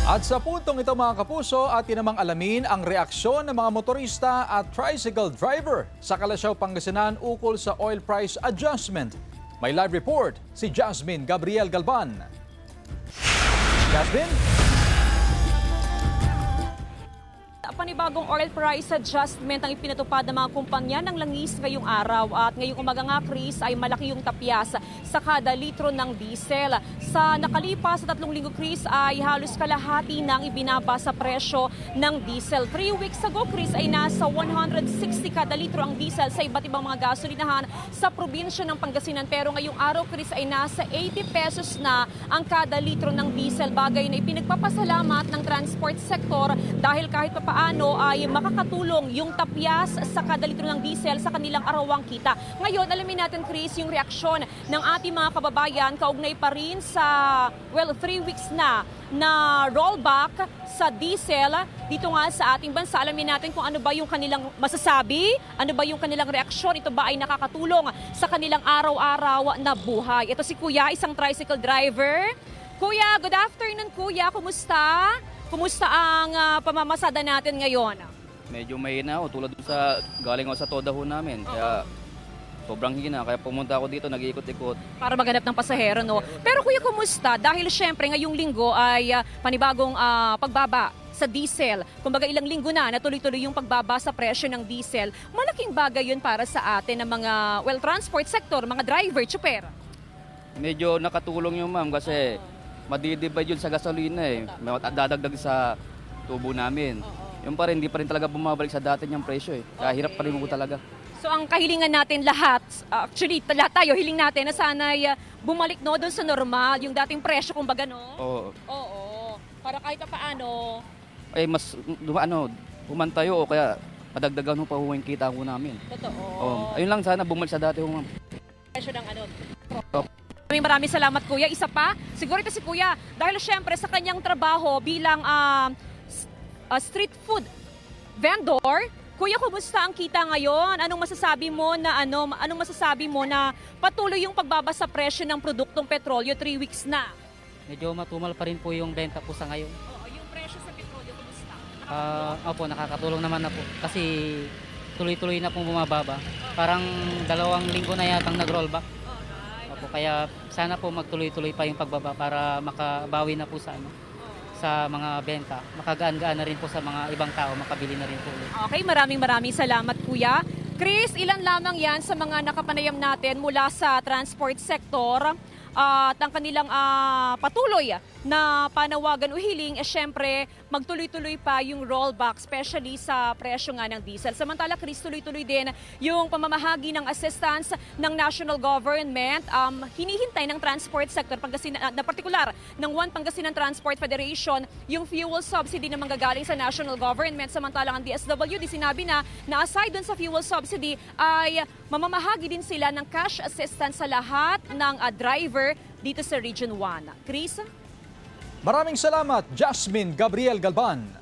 At sa puntong ito mga kapuso, atin namang alamin ang reaksyon ng mga motorista at tricycle driver sa Calasiao, Pangasinan ukol sa oil price adjustment. May live report si Jasmine Gabriel Galban. Jasmine? Panibagong oil price adjustment ang ipinatupad ng mga kumpanya ng langis ngayong araw at ngayong umaga nga, Chris, ay malaki yung tapyas sa kada litro ng diesel. Sa nakalipas sa 3 linggo, Chris, ay halos kalahati ng ibinaba sa presyo ng diesel. 3 weeks ago, Chris, ay nasa 160 kada litro ang diesel sa iba't ibang mga gasolinahan sa probinsya ng Pangasinan. Pero ngayong araw, Chris, ay nasa 80 pesos na ang kada litro ng diesel. Bagay na ipinagpapasalamat ng transport sector dahil kahit papaano ay makakatulong yung tapyas sa kada litro ng diesel sa kanilang arawang kita. Ngayon, alamin natin, Chris, yung reaksyon ng ating mga kababayan kaugnay pa rin sa, 3 weeks na rollback sa diesel dito nga sa ating bansa. Alamin natin kung ano ba yung kanilang masasabi, ano ba yung kanilang reaksyon, ito ba ay nakakatulong sa kanilang araw-araw na buhay. Ito si Kuya, isang tricycle driver. Kuya, good afternoon, Kuya. Kumusta? Kumusta ang pamamasada natin ngayon? Medyo mahina ako tulad sa galing ako sa Toda ho namin. Kaya sobrang hina. Kaya pumunta ako dito, nag-iikot-ikot. Para maghanap ng pasahero, no? Pero Kuya, kumusta? Dahil syempre ngayong linggo ay panibagong pagbaba sa diesel. Kumbaga ilang linggo na tuloy-tuloy yung pagbaba sa presyo ng diesel. Malaking bagay yun para sa atin ng mga, transport sector, mga driver, tsuper. Medyo nakatulong yung ma'am kasi madidivide yun sa gasolina eh. May dadagdag sa tubo namin. Yung pa rin, hindi pa rin talaga bumabalik sa dati niyang presyo eh. Kaya hirap pa rin mo talaga. So ang kahilingan natin lahat, actually lahat tayo, hiling natin na sana'y bumalik no doon sa normal, yung dating presyo kumbaga no? Oo. Oo. Para kahit paano. Eh mas, humantayo o kaya madagdagan mo pa yung kita ko namin. Totoo. Oo. Ayun lang, sana bumalik sa dati ho ma'am. Presyo ng Maraming salamat, Kuya. Isa pa, siguro ito si Kuya, dahil syempre sa kanyang trabaho bilang street food vendor. Kuya, kumusta ang kita ngayon? Anong masasabi mo na patuloy yung pagbaba sa presyo ng produktong petrolyo 3 weeks na? Medyo matumal pa rin po yung benta po sa ngayon. Oo, yung presyo sa petrolyo, kumusta? Opo, nakakatulong naman na po. Kasi tuloy-tuloy na pong bumababa. Parang 2 linggo na yatang nag-rollback. Opo, kaya sana po magtuloy-tuloy pa yung pagbaba para makabawi na po sa mga benta. Makagaan-gaan na rin po sa mga ibang tao, makabili na rin po ulit. Okay, maraming salamat, Kuya. Chris, ilan lamang yan sa mga nakapanayam natin mula sa transport sector at ang kanilang patuloy na panawagan o hiling, syempre magtuloy-tuloy pa yung rollback, especially sa presyo nga ng diesel. Samantala, Chris, tuloy-tuloy din yung pamamahagi ng assistance ng national government. Hinihintay ng transport sector, na partikular ng One Pangasinan Transport Federation, yung fuel subsidy na manggagaling sa national government. Samantalang ang DSWD sinabi na aside dun sa fuel subsidy ay mamamahagi din sila ng cash assistance sa lahat ng driver dito sa Region 1. Chris? Maraming salamat, Jasmine Gabriel Galban.